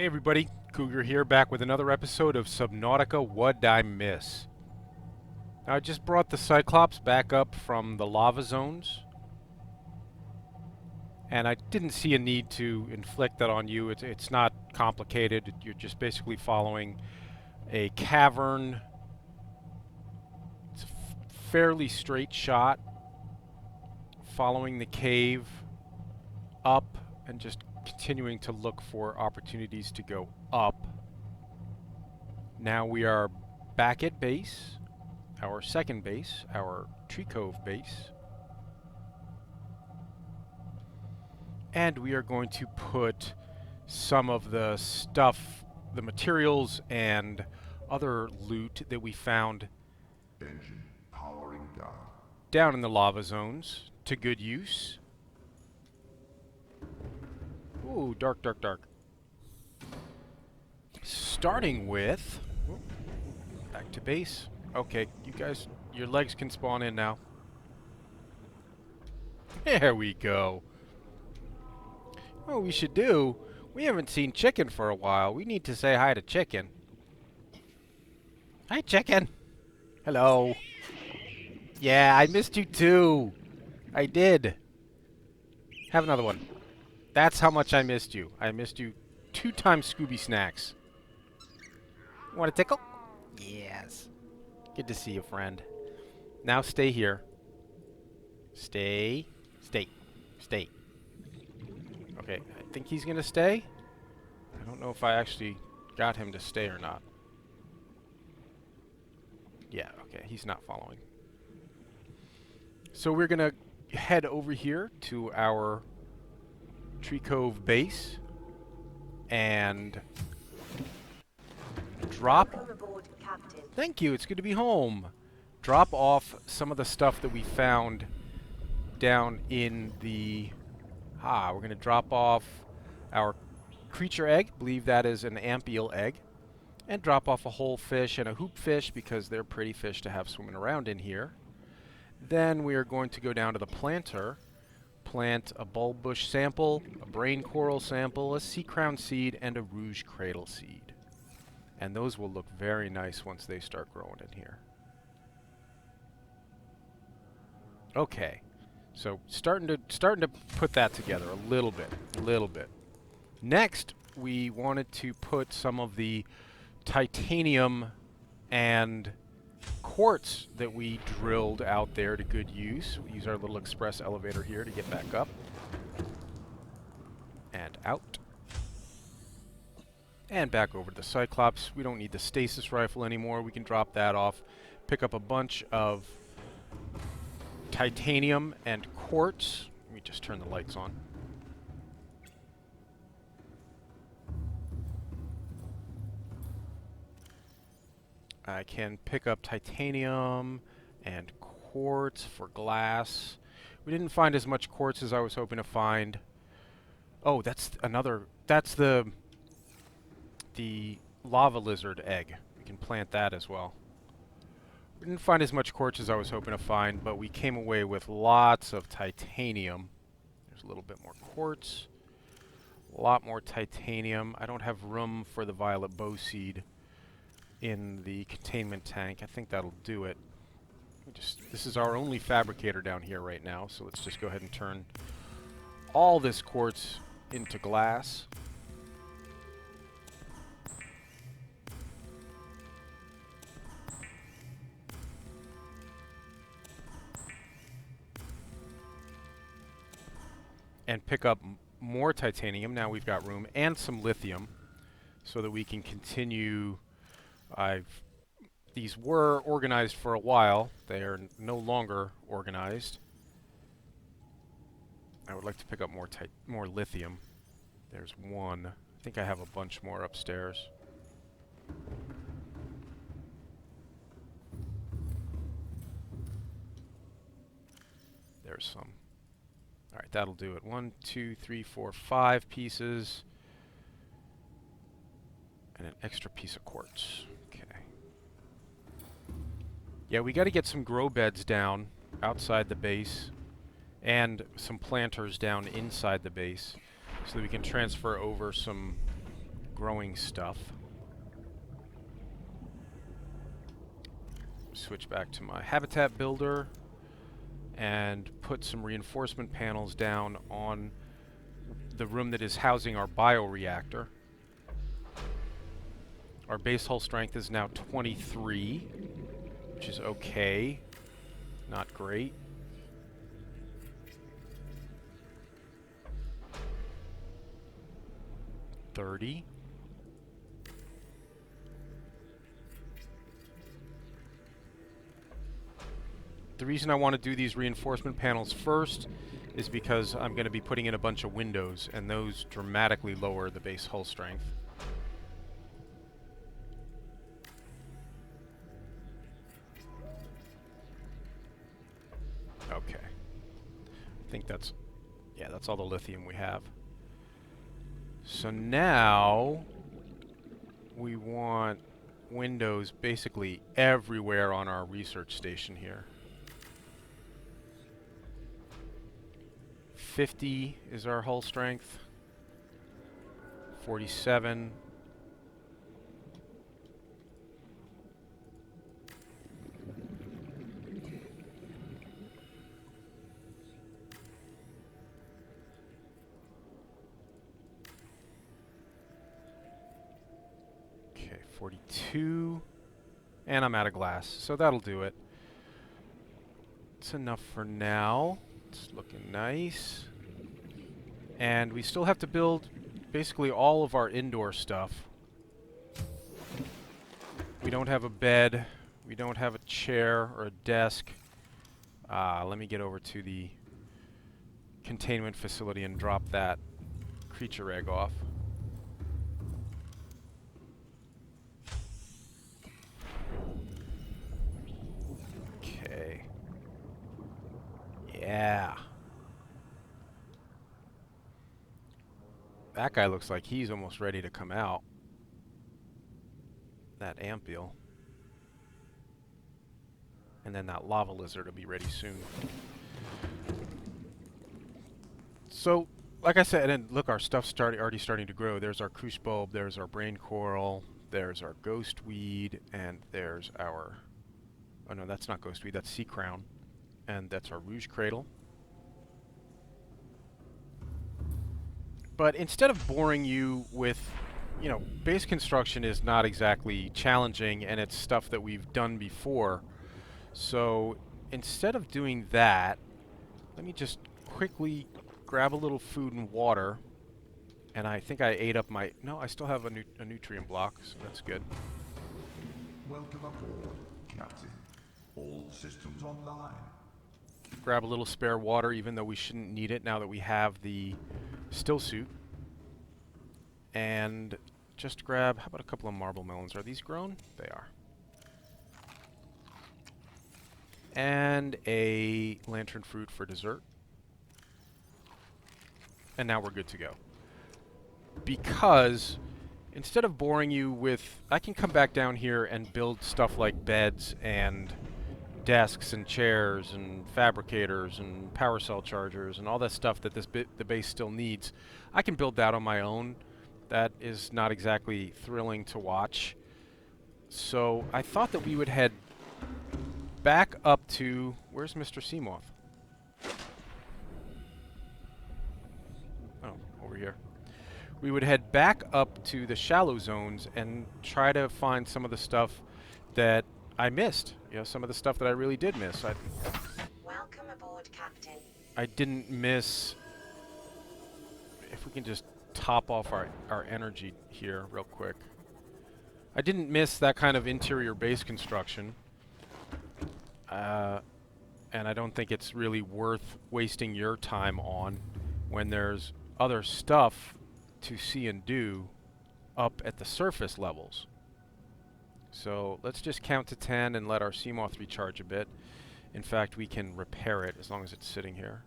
Hey everybody, Cougar here, back with another episode of Subnautica What'd I Miss? Now, I just brought the Cyclops back up from the lava zones, and I didn't see a need to inflict that on you. It's not complicated. You're just basically following a cavern. It's a fairly straight shot, following the cave up and just continuing to look for opportunities to go up. Now we are back at base, our second base, our Tree Cove base. And we are going to put some of the stuff, the materials and other loot that we found Engine powering down in the lava zones to good use. Ooh, dark, dark, dark. Starting with... back to base. Okay, you guys, your legs can spawn in now. There we go. What we should do, we haven't seen Chicken for a while. We need to say hi to Chicken. Hi, Chicken. Hello. Yeah, I missed you too. I did. Have another one. That's how much I missed you. I missed you 2 times Scooby Snacks. Want a tickle? Yes. Good to see you, friend. Now stay here. Stay. Stay. Stay. Okay, I think he's gonna stay. I don't know if I actually got him to stay or not. Yeah, okay, he's not following. So we're gonna head over here to our Tree Cove base and drop... Welcome aboard, Captain. Thank you, it's good to be home. Drop off some of the stuff that we found down in the... we're going to drop off our creature egg. Believe that is an ampial egg. And drop off a whole fish and a hoop fish because they're pretty fish to have swimming around in here. Then we are going to go down to the planter. Plant a bulb bush sample, a brain coral sample, a sea crown seed, and a rouge cradle seed. And those will look very nice once they start growing in here. Okay, so starting to put that together a little bit. Next, we wanted to put some of the titanium and quartz that we drilled out there to good use. We use our little express elevator here to get back up and out. And back over to the Cyclops. We don't need the stasis rifle anymore. We can drop that off. Pick up a bunch of titanium and quartz. Let me just turn the lights on. I can pick up titanium and quartz for glass. We didn't find as much quartz as I was hoping to find. Oh, that's the lava lizard egg. We can plant that as well. We didn't find as much quartz as I was hoping to find, but we came away with lots of titanium. There's a little bit more quartz. A lot more titanium. I don't have room for the violet bow seed in the containment tank. I think that'll do it. This is our only fabricator down here right now, so let's just go ahead and turn all this quartz into glass. And pick up more titanium. Now we've got room, and some lithium, so that we can continue. These were organized for a while. They are no longer organized. I would like to pick up more lithium. There's one. I think I have a bunch more upstairs. There's some. Alright, that'll do it. 1, 2, 3, 4, 5 pieces. And an extra piece of quartz. Okay. Yeah, we got to get some grow beds down outside the base. And some planters down inside the base. So that we can transfer over some growing stuff. Switch back to my habitat builder and put some reinforcement panels down on the room that is housing our bioreactor. Our base hull strength is now 23, which is okay. Not great. $30. The reason I want to do these reinforcement panels first is because I'm going to be putting in a bunch of windows, and those dramatically lower the base hull strength. Okay. I think that's, yeah, that's all the lithium we have. So now we want windows basically everywhere on our research station here. 50 is our hull strength. 47. Okay, 42. And I'm out of glass, so that'll do it. It's enough for now. It's looking nice. And we still have to build basically all of our indoor stuff. We don't have a bed. We don't have a chair or a desk. Let me get over to the containment facility and drop that creature egg off. Okay. Yeah. That guy looks like he's almost ready to come out. That amphil. And then that lava lizard will be ready soon. So, like I said, and look, our stuff's already starting to grow. There's our cruise bulb, there's our brain coral, there's our ghost weed, and there's our... Oh no, that's not ghost weed, that's sea crown. And that's our rouge cradle. But instead of boring you with, you know, base construction is not exactly challenging, and it's stuff that we've done before. So instead of doing that, let me just quickly grab a little food and water. And I think I ate up my... No, I still have a nutrient block, so that's good. Welcome aboard, Captain. All systems online. Grab a little spare water, even though we shouldn't need it now that we have the still suit. And just grab... How about a couple of marble melons? Are these grown? They are. And a lantern fruit for dessert. And now we're good to go. Because instead of boring you with... I can come back down here and build stuff like beds and desks and chairs and fabricators and power cell chargers and all that stuff that the base still needs. I can build that on my own. That is not exactly thrilling to watch. So I thought that we would head back up to... Where's Mr. Seamoth? Oh, over here. We would head back up to the shallow zones and try to find some of the stuff that I missed. You know, some of the stuff that I really did miss. Welcome aboard, Captain. I didn't miss... If we can just top off our energy here real quick. I didn't miss that kind of interior base construction. And I don't think it's really worth wasting your time on when there's other stuff to see and do up at the surface levels. So let's just count to 10 and let our Seamoth recharge a bit. In fact, we can repair it as long as it's sitting here.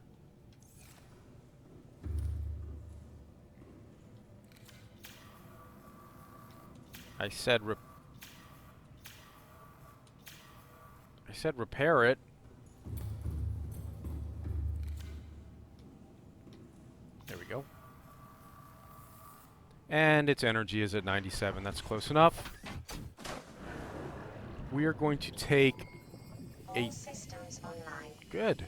I said repair it. There we go. And its energy is at 97. That's close enough. We are going to take All systems online. good.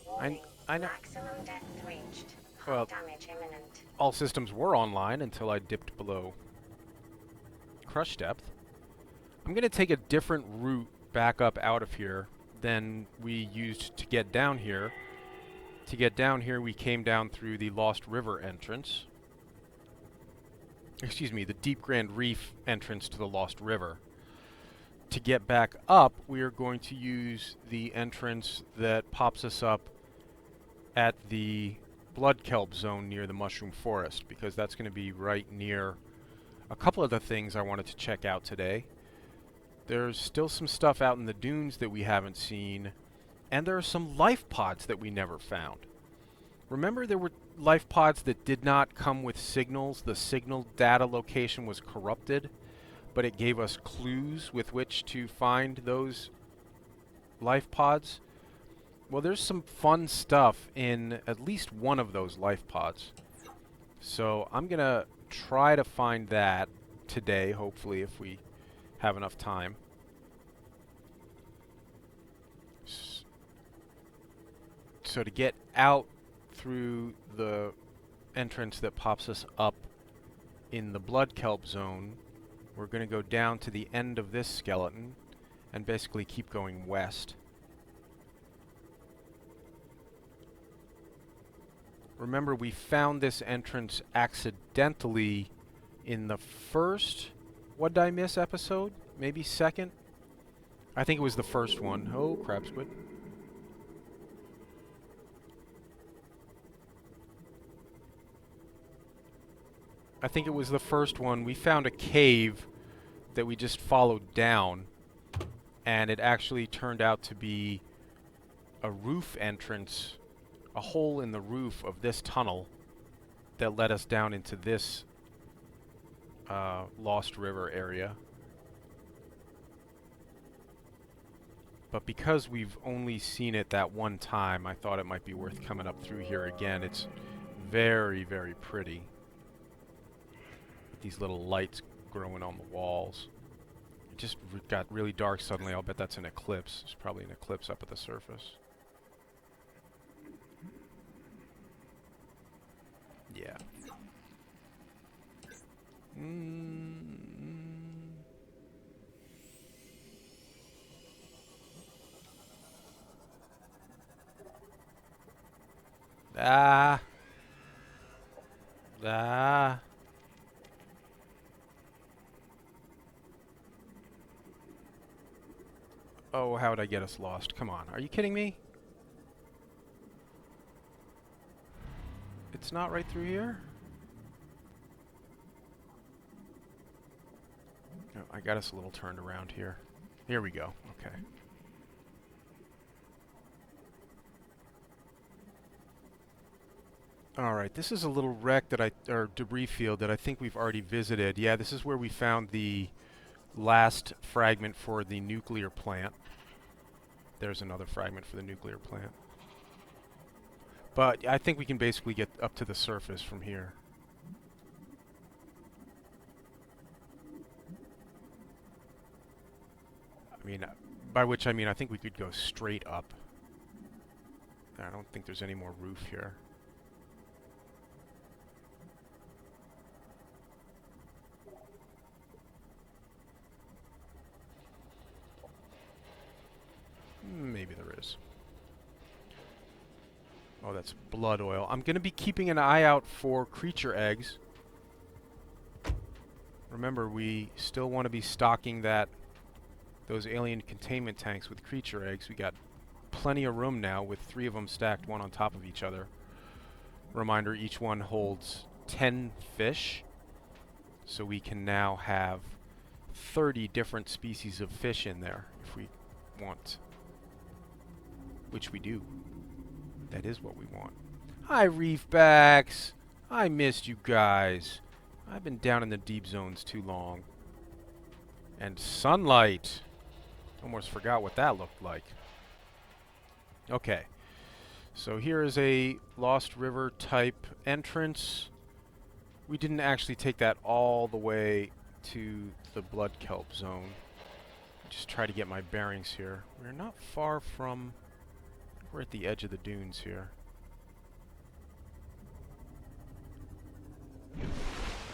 Warning. I know. Maximum depth reached. High Well, damage imminent. all systems were online until I dipped below crush depth. I'm going to take a different route back up out of here than we used to get down here. To get down here, we came down through the Lost River entrance. Excuse me, the Deep Grand Reef entrance to the Lost River. To get back up, we are going to use the entrance that pops us up at the Blood Kelp zone near the Mushroom Forest, because that's going to be right near a couple of the things I wanted to check out today. There's still some stuff out in the dunes that we haven't seen, and there are some life pods that we never found. Remember, there were life pods that did not come with signals. The signal data location was corrupted, but it gave us clues with which to find those life pods. Well, there's some fun stuff in at least one of those life pods. So I'm going to try to find that today, hopefully, if we have enough time. So to get out through the entrance that pops us up in the Blood Kelp zone, we're going to go down to the end of this skeleton and basically keep going west. Remember, we found this entrance accidentally in the first, what did I miss episode? Maybe second? I think it was the first one. Oh, crab squid. I think it was the first one. We found a cave that we just followed down, and it actually turned out to be a roof entrance, a hole in the roof of this tunnel that led us down into this Lost River area. But because we've only seen it that one time, I thought it might be worth coming up through here again. It's very, very pretty. These little lights growing on the walls. It just got really dark suddenly. I'll bet that's an eclipse. There's probably an eclipse up at the surface. Yeah. Ah. Ah. Oh, how would I get us lost? Come on. Are you kidding me? It's not right through here? Oh, I got us a little turned around here. Here we go. Okay. Alright, this is a little wreck that or debris field that I think we've already visited. Yeah, this is where we found the last fragment for the nuclear plant. There's another fragment for the nuclear plant. But I think we can basically get up to the surface from here. I mean, by which I mean I think we could go straight up. I don't think there's any more roof here. Maybe there is. Oh, that's blood oil. I'm going to be keeping an eye out for creature eggs. Remember, we still want to be stocking those alien containment tanks with creature eggs. We got plenty of room now with 3 of them stacked one on top of each other. Reminder, each one holds 10 fish. So we can now have 30 different species of fish in there if we want. Which we do. That is what we want. Hi, reefbacks. I missed you guys. I've been down in the deep zones too long. And sunlight. Almost forgot what that looked like. Okay. So here is a Lost River type entrance. we didn't actually take that all the way to the blood kelp zone. Just try to get my bearings here. We're not far from... We're at the edge of the dunes here.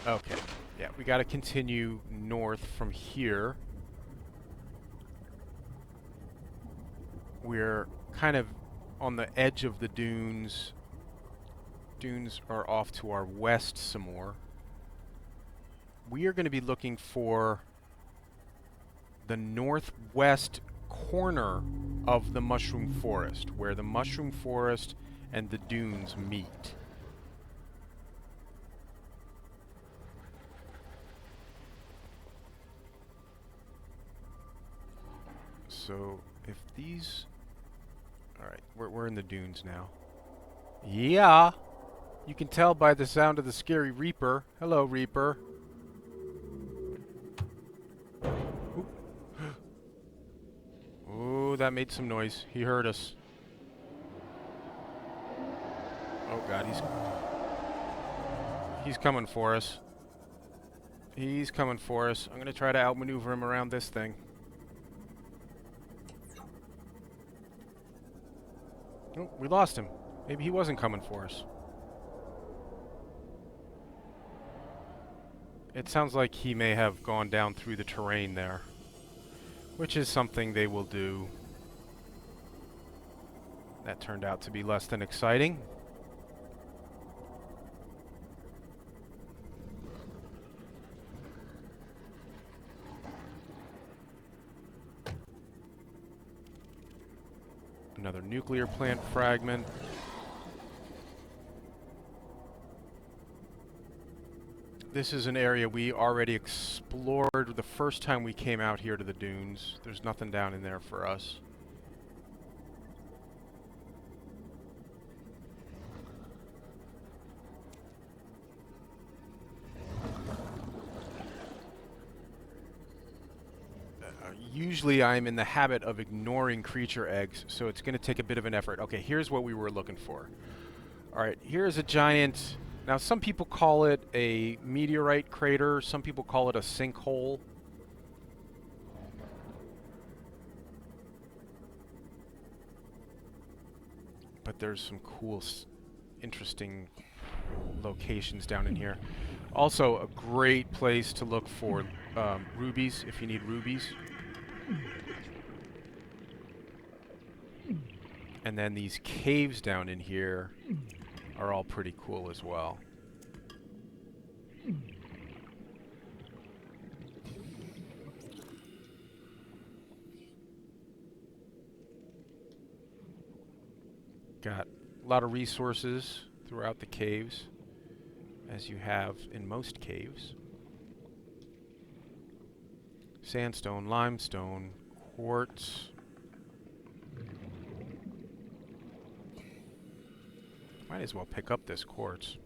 Okay. Yeah, we got to continue north from here. We're kind of on the edge of the dunes. Dunes are off to our west some more. We are going to be looking for the northwest corner of the mushroom forest, where the mushroom forest and the dunes meet. So if these... Alright, we're in the dunes now. Yeah! You can tell by the sound of the scary Reaper. Hello, Reaper. Ooh, that made some noise. He heard us. Oh god, he's coming for us. He's coming for us. I'm gonna try to outmaneuver him around this thing. Oh, we lost him. Maybe he wasn't coming for us. It sounds like he may have gone down through the terrain there, which is something they will do. That turned out to be less than exciting. Another nuclear plant fragment. This is an area we already explored the first time we came out here to the dunes. There's nothing down in there for us. Usually I'm in the habit of ignoring creature eggs, so it's going to take a bit of an effort. Okay, here's what we were looking for. Alright, here's a giant... Now, some people call it a meteorite crater. Some people call it a sinkhole. But there's some cool, interesting locations down in here. Also, a great place to look for rubies, if you need rubies. And then these caves down in here are all pretty cool as well. Got a lot of resources throughout the caves, as you have in most caves. Sandstone, limestone, quartz. Might as well pick up this quartz.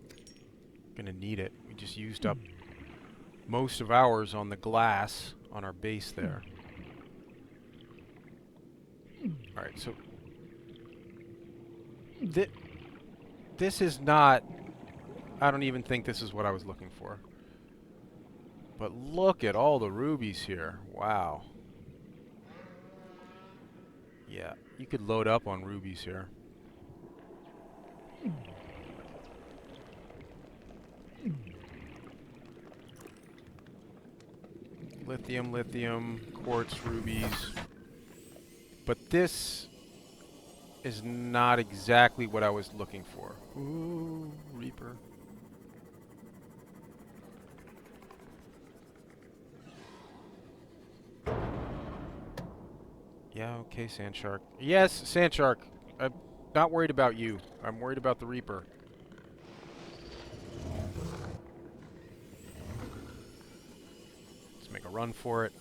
Gonna need it. We just used up most of ours on the glass on our base there. Alright, so... This is not... I don't even think this is what I was looking for. But look at all the rubies here. Wow. Yeah, you could load up on rubies here. Lithium, lithium, quartz, rubies. But this is not exactly what I was looking for. Ooh, Reaper. Yeah, okay, Sand Shark. Yes, Sand Shark. I'm not worried about you. I'm worried about the Reaper. Let's make a run for it.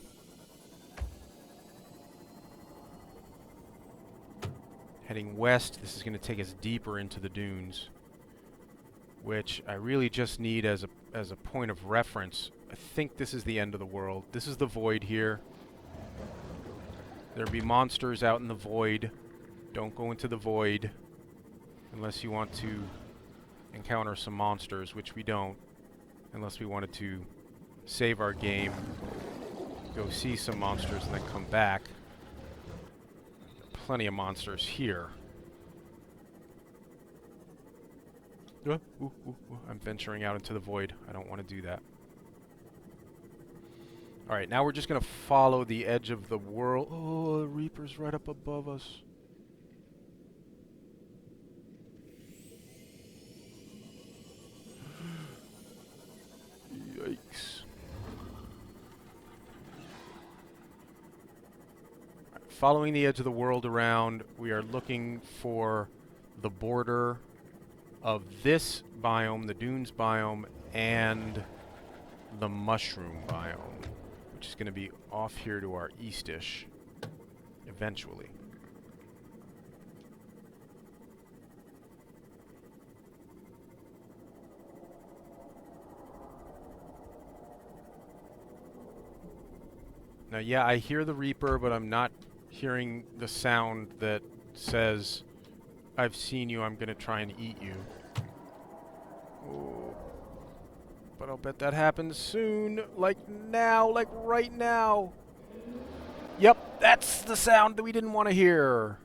Heading west, this is going to take us deeper into the dunes, which I really just need as a point of reference. I think this is the end of the world. This is the void here. There'll be monsters out in the void. Don't go into the void unless you want to encounter some monsters, which we don't. Unless we wanted to save our game, go see some monsters, and then come back. Plenty of monsters here. I'm venturing out into the void. I don't want to do that. Alright, now we're just going to follow the edge of the world. Oh, the Reaper's right up above us. Yikes. Following the edge of the world around, we are looking for the border of this biome, the dunes biome, and the mushroom biome, which is going to be off here to our east-ish eventually. Now, yeah, I hear the Reaper, but I'm not hearing the sound that says, I've seen you, I'm going to try and eat you. Oh. But I'll bet that happens soon. Like now, like right now. Yep, that's the sound that we didn't want to hear.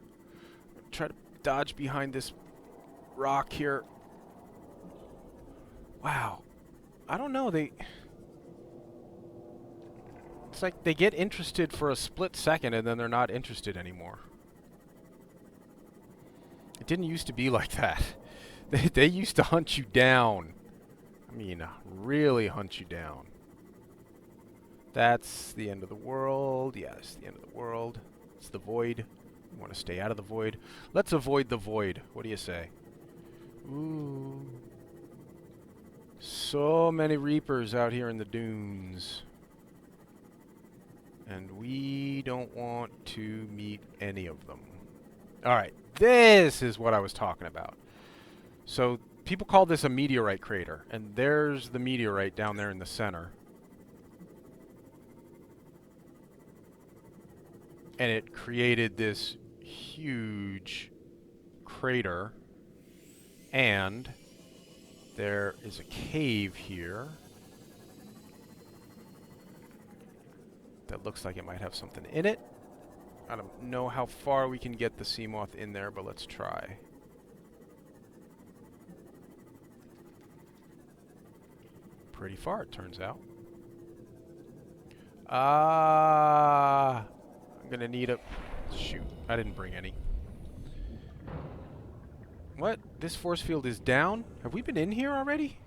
Try to dodge behind this rock here. Wow. I don't know, it's like they get interested for a split second and then they're not interested anymore. It didn't used to be like that. They used to hunt you down. I mean, really hunt you down. That's the end of the world. Yeah, it's the end of the world. It's the void. We want to stay out of the void. Let's avoid the void. What do you say? Ooh. So many Reapers out here in the dunes. And we don't want to meet any of them. Alright, this is what I was talking about. So, people call this a meteorite crater, and there's the meteorite down there in the center. And it created this huge crater, and there is a cave here that looks like it might have something in it. I don't know how far we can get the sea moth in there, but let's try. Pretty far, it turns out. I'm gonna need a... Shoot, I didn't bring any. What? This force field is down? Have we been in here already?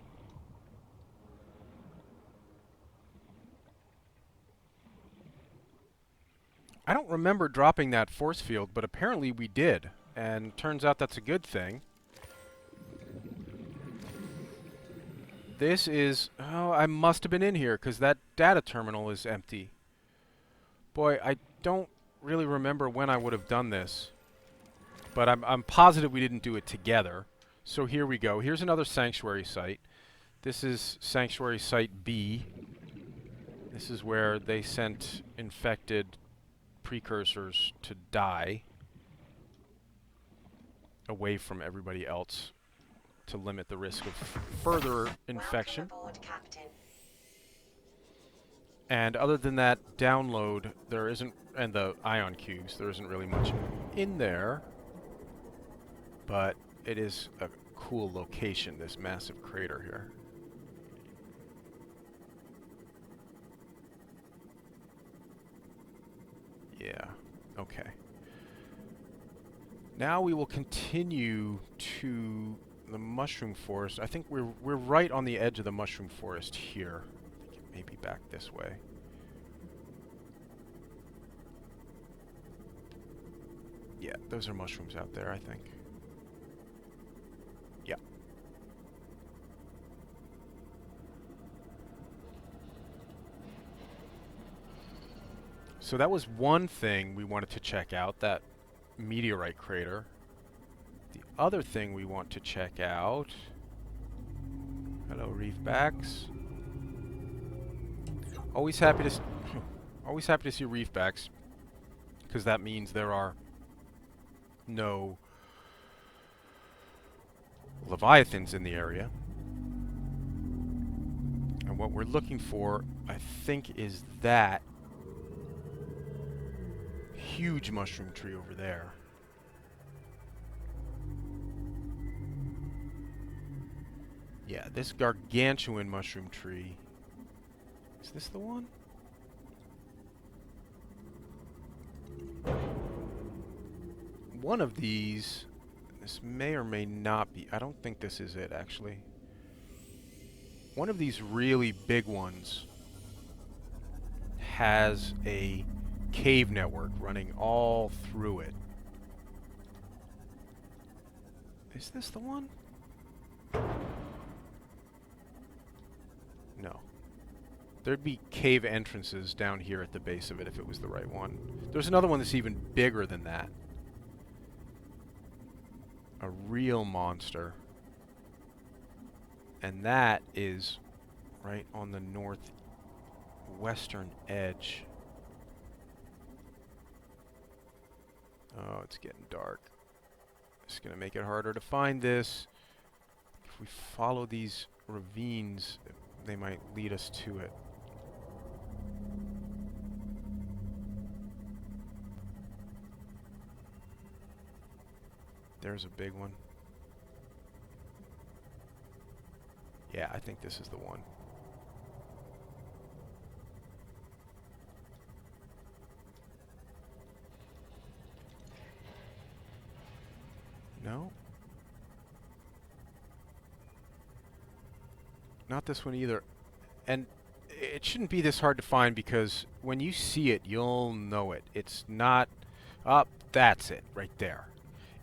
I don't remember dropping that force field, but apparently we did. And turns out that's a good thing. This is... Oh, I must have been in here, because that data terminal is empty. Boy, I don't really remember when I would have done this. But I'm positive we didn't do it together. So here we go. Here's another sanctuary site. This is sanctuary site B. This is where they sent infected precursors to die away from everybody else to limit the risk of further infection. Welcome aboard, Captain. And other than that download, there isn't, and the ion cubes, there isn't really much in there. But it is a cool location, this massive crater here. Yeah, okay. Now we will continue to the mushroom forest. I think we're right on the edge of the mushroom forest here. I think it may be back this way. Yeah, those are mushrooms out there, I think. Yeah. So that was one thing we wanted to check out, that meteorite crater. The other thing we want to check out... Hello, reefbacks. Always happy to always happy to see reefbacks, because that means there are no leviathans in the area. And what we're looking for, I think, is that huge mushroom tree over there. Yeah, this gargantuan mushroom tree. Is this the one? One of these, this may or may not be. I don't think this is it, actually. One of these really big ones has a cave network running all through it. Is this the one? No. There'd be cave entrances down here at the base of it if it was the right one. There's another one that's even bigger than that. A real monster. And that is right on the northwestern edge. Oh, it's getting dark. It's going to make it harder to find this. If we follow these ravines, they might lead us to it. There's a big one. Yeah, I think this is the one. No? Not this one either. And it shouldn't be this hard to find because when you see it, you'll know it. It's not... Up, that's it, right there.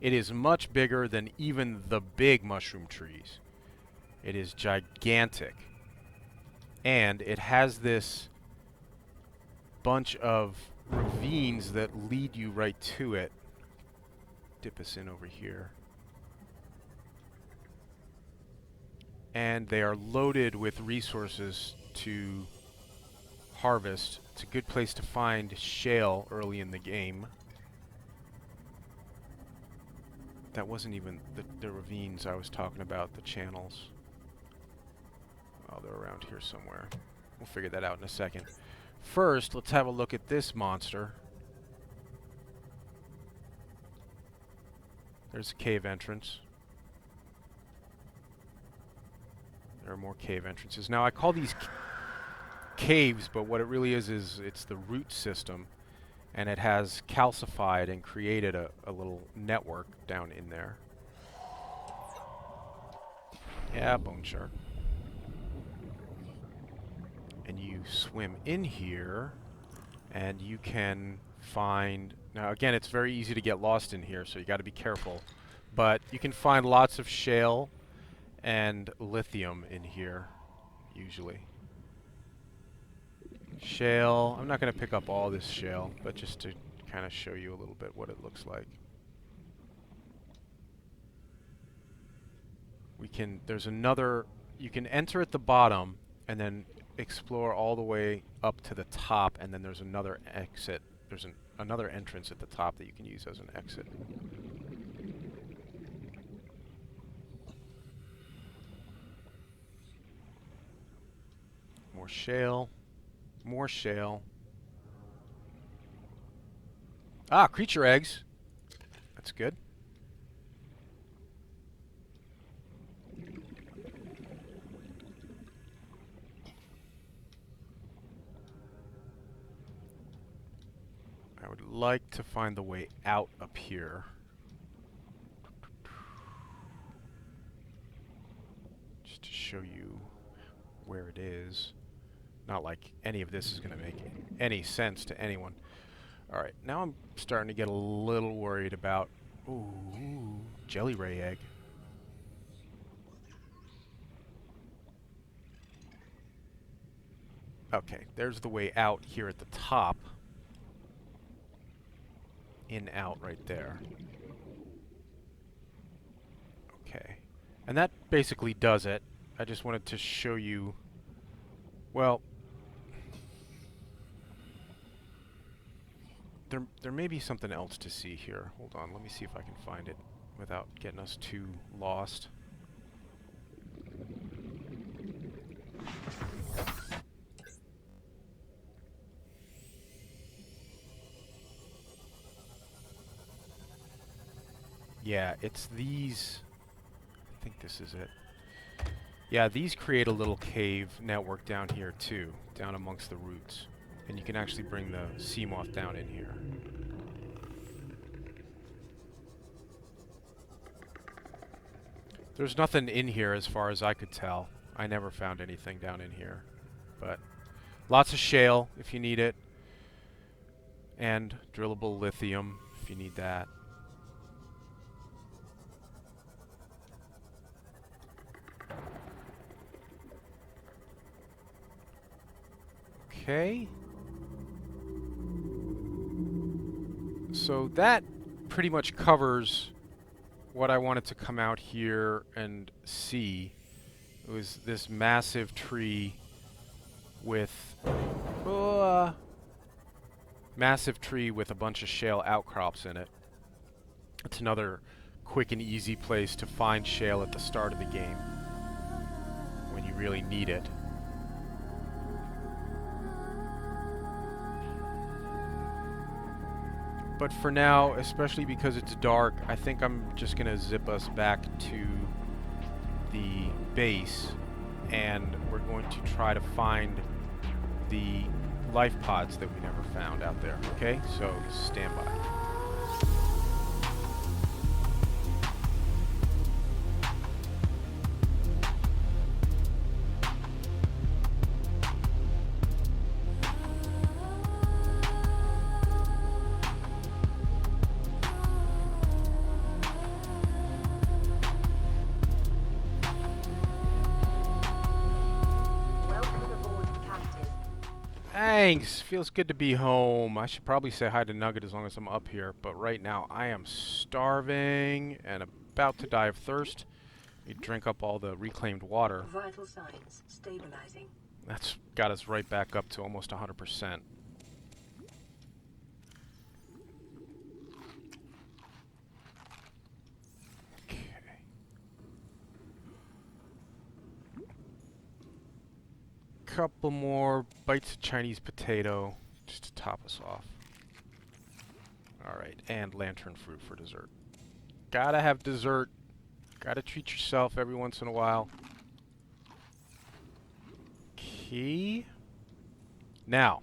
It is much bigger than even the big mushroom trees. It is gigantic. And it has this bunch of ravines that lead you right to it. Dip us in over here. And they are loaded with resources to harvest. It's a good place to find shale early in the game. That wasn't even the ravines I was talking about, the channels. Oh, they're around here somewhere. We'll figure that out in a second. First, let's have a look at this monster. There's a cave entrance. There are more cave entrances. Now, I call these caves, but what it really is it's the root system. And it has calcified and created a little network down in there. Yeah, bone shark. And you swim in here, and you can find... Now, again, it's very easy to get lost in here, so you got to be careful. But you can find lots of shale and lithium in here, usually. Shale. I'm not going to pick up all this shale, but just to kind of show you a little bit what it looks like. We can... There's another... You can enter at the bottom, and then explore all the way up to the top, and then there's another exit. There's another entrance at the top that you can use as an exit. More shale. More shale. Ah, creature eggs. That's good. I would like to find the way out up here. Just to show you where it is. Not like any of this is going to make any sense to anyone. Alright, now I'm starting to get a little worried about... Ooh, jelly ray egg. Okay, there's the way out here at the top. In, out, right there. Okay. And that basically does it. I just wanted to show you... Well... There may be something else to see here. Hold on, let me see if I can find it without getting us too lost. Yeah, it's these. I think this is it. Yeah, these create a little cave network down here too, down amongst the roots. And you can actually bring the sea moth down in here. There's nothing in here as far as I could tell. I never found anything down in here. But lots of shale if you need it. And drillable lithium if you need that. Okay. So that pretty much covers what I wanted to come out here and see. It was this massive tree with a bunch of shale outcrops in it. It's another quick and easy place to find shale at the start of the game when you really need it. But for now, especially because it's dark, I think I'm just going to zip us back to the base, and we're going to try to find the life pods that we never found out there. Okay, so stand by. Thanks. Feels good to be home. I should probably say hi to Nugget as long as I'm up here, but right now I am starving and about to die of thirst. You drink up all the reclaimed water. Vital signs stabilizing. That's got us right back up to almost 100%. Couple more bites of Chinese potato just to top us off. Alright, and lantern fruit for dessert. Gotta have dessert. Gotta treat yourself every once in a while. Okay. Now.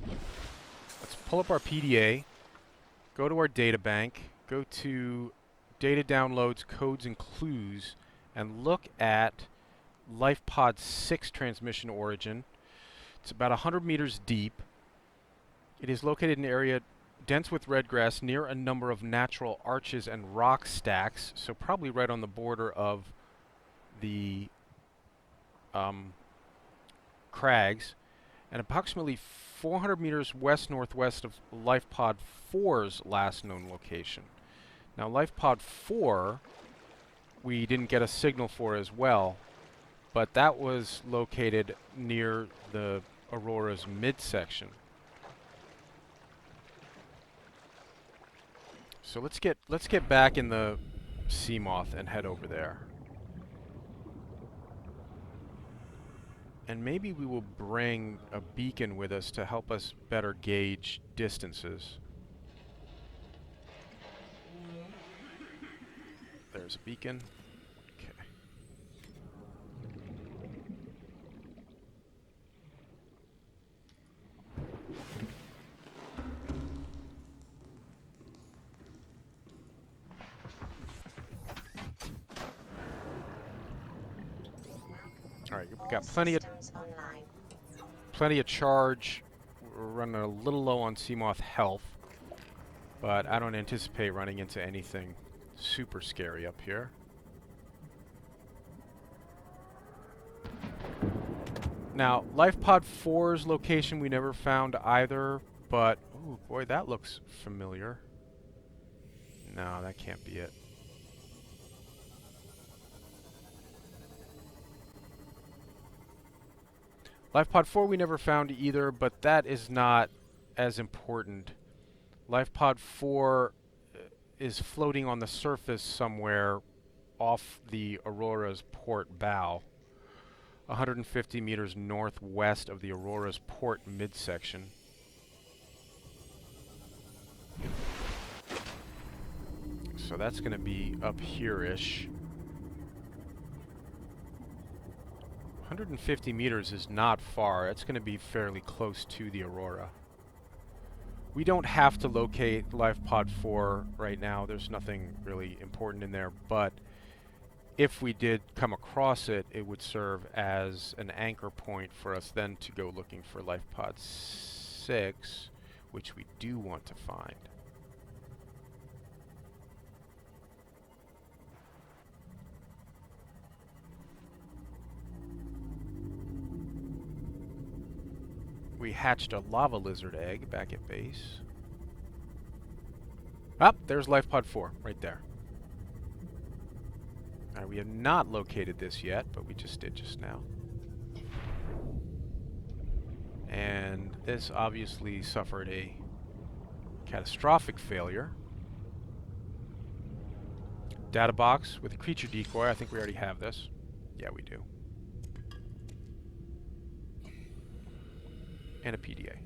Let's pull up our PDA. Go to our data bank. Go to data downloads, codes, and clues. And look at Lifepod 6 transmission origin. It's about 100 meters deep. It is located in an area dense with red grass near a number of natural arches and rock stacks, so probably right on the border of the crags, and approximately 400 meters west-northwest of Lifepod 4's last known location. Now, Lifepod 4... we didn't get a signal for as well, but that was located near the Aurora's midsection. So let's get back in the Seamoth and head over there. And maybe we will bring a beacon with us to help us better gauge distances. There's a beacon. Okay. All right, we got plenty of charge. We're running a little low on Seamoth health, but I don't anticipate running into anything super scary up here. Now, Lifepod 4's location we never found either, but oh boy, that looks familiar. No, that can't be it. Lifepod 4 we never found either, but that is not as important. Lifepod 4 is floating on the surface somewhere off the Aurora's port bow, 150 meters northwest of the Aurora's port midsection. So that's going to be up here-ish. 150 meters is not far. It's going to be fairly close to the Aurora. We don't have to locate Lifepod 4 right now. There's nothing really important in there, but if we did come across it, it would serve as an anchor point for us then to go looking for Lifepod 6, which we do want to find. We hatched a lava lizard egg back at base. There's Lifepod 4 right there. Alright, we have not located this yet, but we just did just now. And this obviously suffered a catastrophic failure. Data box with a creature decoy. I think we already have this. Yeah, we do. And a PDA.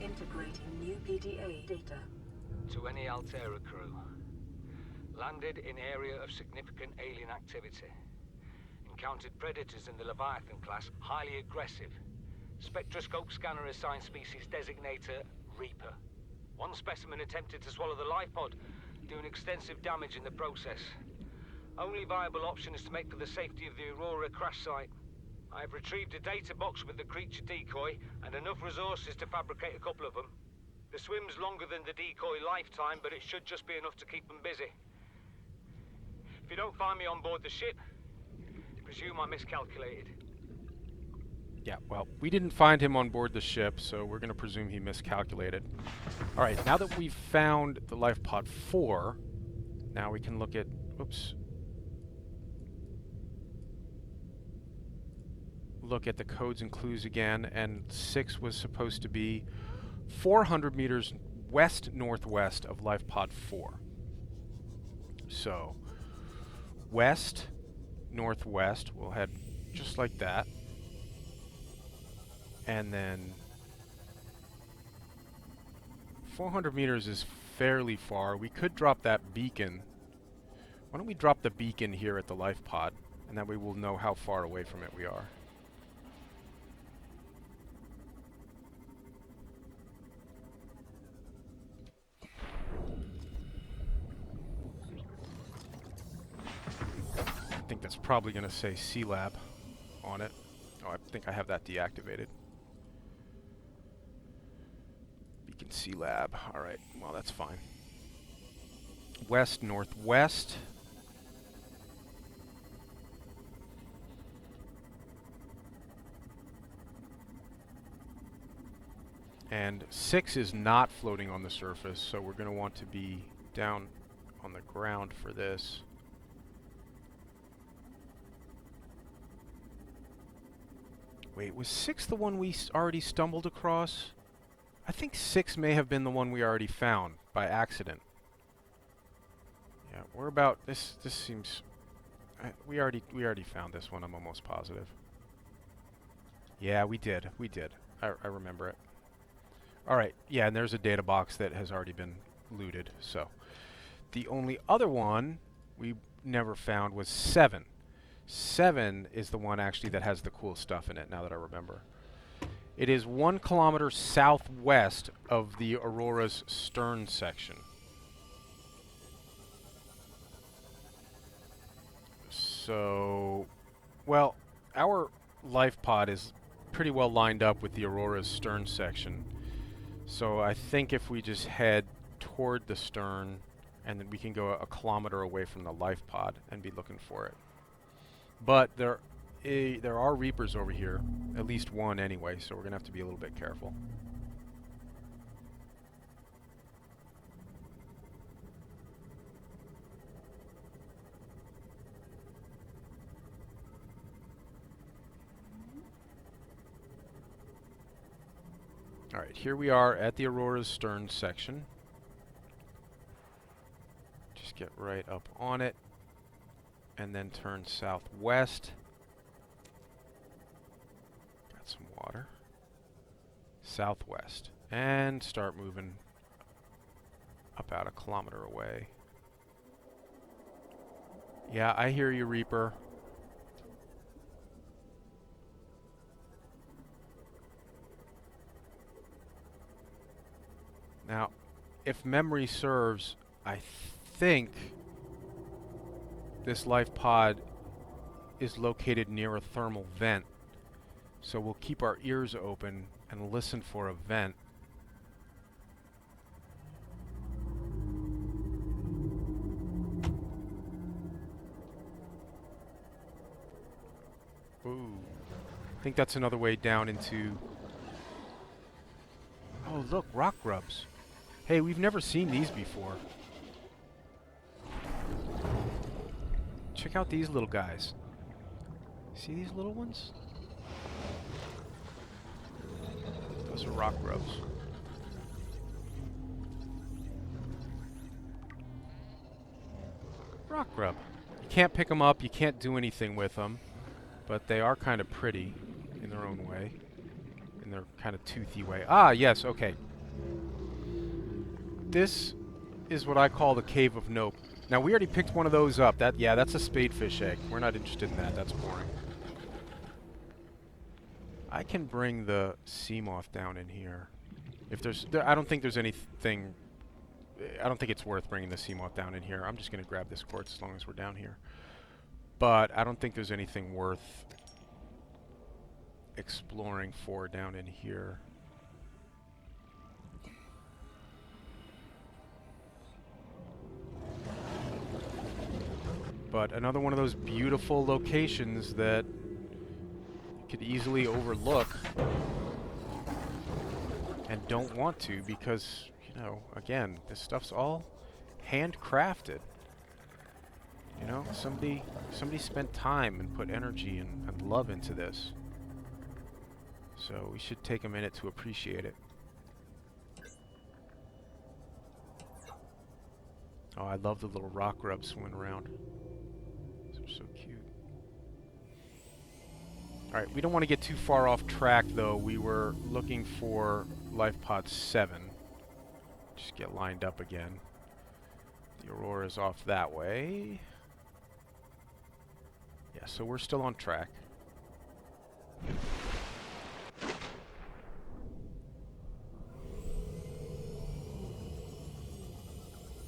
Integrating new PDA data. To any Altera crew. Landed in area of significant alien activity. Encountered predators in the Leviathan class, highly aggressive. Spectroscope scanner assigned species designator Reaper. One specimen attempted to swallow the Lifepod, doing extensive damage in the process. Only viable option is to make for the safety of the Aurora crash site. I have retrieved a data box with the creature decoy and enough resources to fabricate a couple of them. The swim's longer than the decoy lifetime, but it should just be enough to keep them busy. If you don't find me on board the ship, presume I miscalculated. Yeah, well, we didn't find him on board the ship, so we're going to presume he miscalculated. Alright, now that we've found the Lifepod 4, now we can look at... Oops. Look at the codes and clues again, and 6 was supposed to be 400 meters west-northwest of Lifepod 4. So, west-northwest, we'll head just like that. And then 400 meters is fairly far. We could drop that beacon. Why don't we drop the beacon here at the Lifepod, and that way we'll know how far away from it we are. I think that's probably going to say C-Lab on it. Oh, I think I have that deactivated. Beacon C-Lab. Alright, well that's fine. West-northwest. And 6 is not floating on the surface, so we're going to want to be down on the ground for this. Wait, was 6 the one we already stumbled across? I think 6 may have been the one we already found by accident. Yeah, we're about this seems we already found this one, I'm almost positive. Yeah, we did. I remember it. Alright, yeah, and there's a data box that has already been looted, so. The only other one we never found was 7. 7 is the one actually that has the cool stuff in it, now that I remember. It is 1 kilometer southwest of the Aurora's stern section. So, well, our Lifepod is pretty well lined up with the Aurora's stern section. So I think if we just head toward the stern, and then we can go a kilometer away from the Lifepod and be looking for it. But there are Reapers over here, at least one anyway, so we're going to have to be a little bit careful. Alright, here we are at the Aurora's stern section. Just get right up on it, and then turn southwest. Got some water. Southwest. And start moving about a kilometer away. Yeah, I hear you, Reaper. Now, if memory serves, I think this life pod is located near a thermal vent. So we'll keep our ears open and listen for a vent. Ooh. I think that's another way down into... Oh, look, rock grubs. Hey, we've never seen these before. Check out these little guys. See these little ones? Those are rock grubs. Rock grub. You can't pick them up, you can't do anything with them, but they are kind of pretty in their own way. In their kind of toothy way. Ah, yes, okay. This is what I call the Cave of Nope. Now, we already picked one of those up. Yeah, that's a spadefish egg. We're not interested in that. That's boring. I can bring the sea moth down in here. If I don't think there's anything... I don't think it's worth bringing the sea moth down in here. I'm just going to grab this quartz as long as we're down here. But I don't think there's anything worth exploring for down in here. But another one of those beautiful locations that you could easily overlook and don't want to because, you know, again, this stuff's all handcrafted. You know, somebody spent time and put energy and love into this. So we should take a minute to appreciate it. Oh, I love the little rock grubs swimming around. They're so cute. Alright, we don't want to get too far off track though. We were looking for Lifepod 7. Just get lined up again. The Aurora's off that way. Yeah, so we're still on track.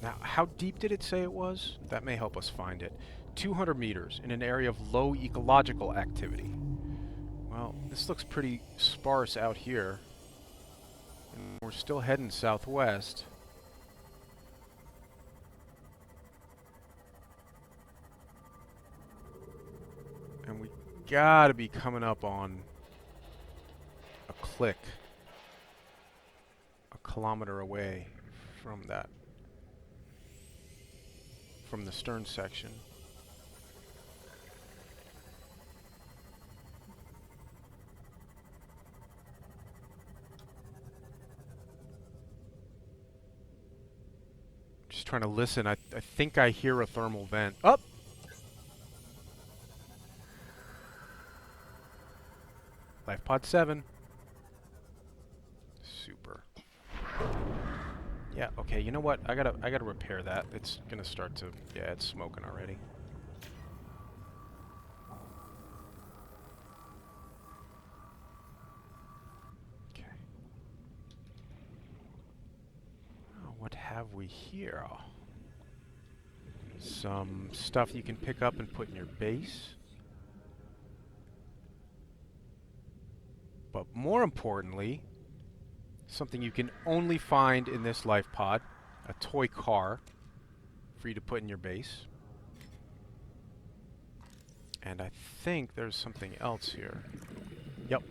Now, how deep did it say it was? That may help us find it. 200 meters in an area of low ecological activity. Well, this looks pretty sparse out here. And we're still heading southwest. And we gotta be coming up on a click. A kilometer away from that. From the stern section. Just trying to listen. I think I hear a thermal vent. Up! Lifepod 7. Super. Yeah, okay, you know what? I gotta repair that. It's gonna start to... Yeah, it's smoking already. Okay. Oh, what have we here? Some stuff you can pick up and put in your base. But more importantly... something you can only find in this life pod, a toy car for you to put in your base. And I think there's something else here. Yep.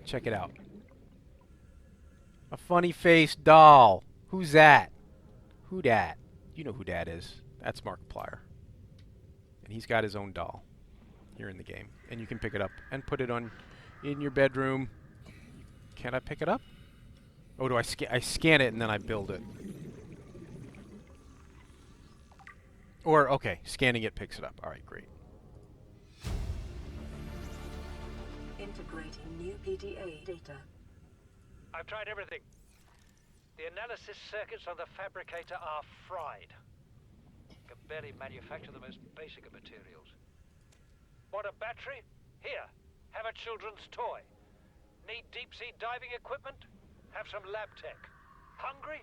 Check it out. A funny-faced doll. Who's that? Who dat? You know who dat is. That's Markiplier. And he's got his own doll here in the game. And you can pick it up and put it on in your bedroom. Can I pick it up? Oh, do I scan it and then I build it? Or, okay, scanning it picks it up. Alright, great. Integrating new PDA data. I've tried everything. The analysis circuits on the fabricator are fried. Can barely manufacture the most basic of materials. Want a battery? Here, have a children's toy. Need deep-sea diving equipment? Have some lab tech. Hungry?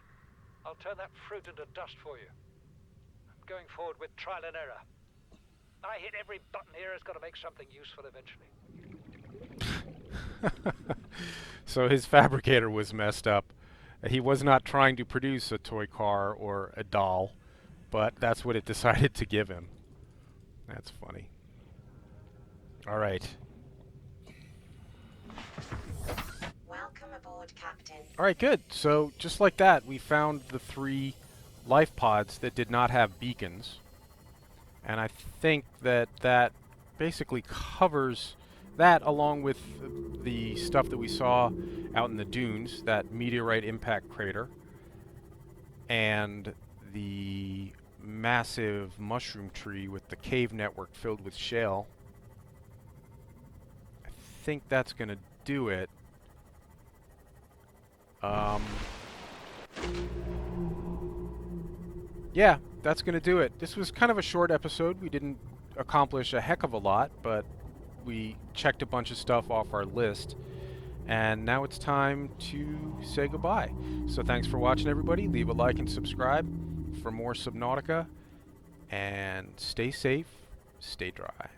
I'll turn that fruit into dust for you. I'm going forward with trial and error. I hit every button here has got to make something useful eventually. So his fabricator was messed up. He was not trying to produce a toy car or a doll, but that's what it decided to give him. That's funny. All right. Welcome aboard, Captain. All right, good. So just like that, we found the 3 life pods that did not have beacons. And I think that that basically covers that, along with the stuff that we saw out in the dunes, that meteorite impact crater, and the massive mushroom tree with the cave network filled with shale. I think that's going to do it. Yeah, that's going to do it. This was kind of a short episode. We didn't accomplish a heck of a lot, but we checked a bunch of stuff off our list. And now it's time to say goodbye. So thanks for watching, everybody. Leave a like and subscribe for more Subnautica. And stay safe, stay dry.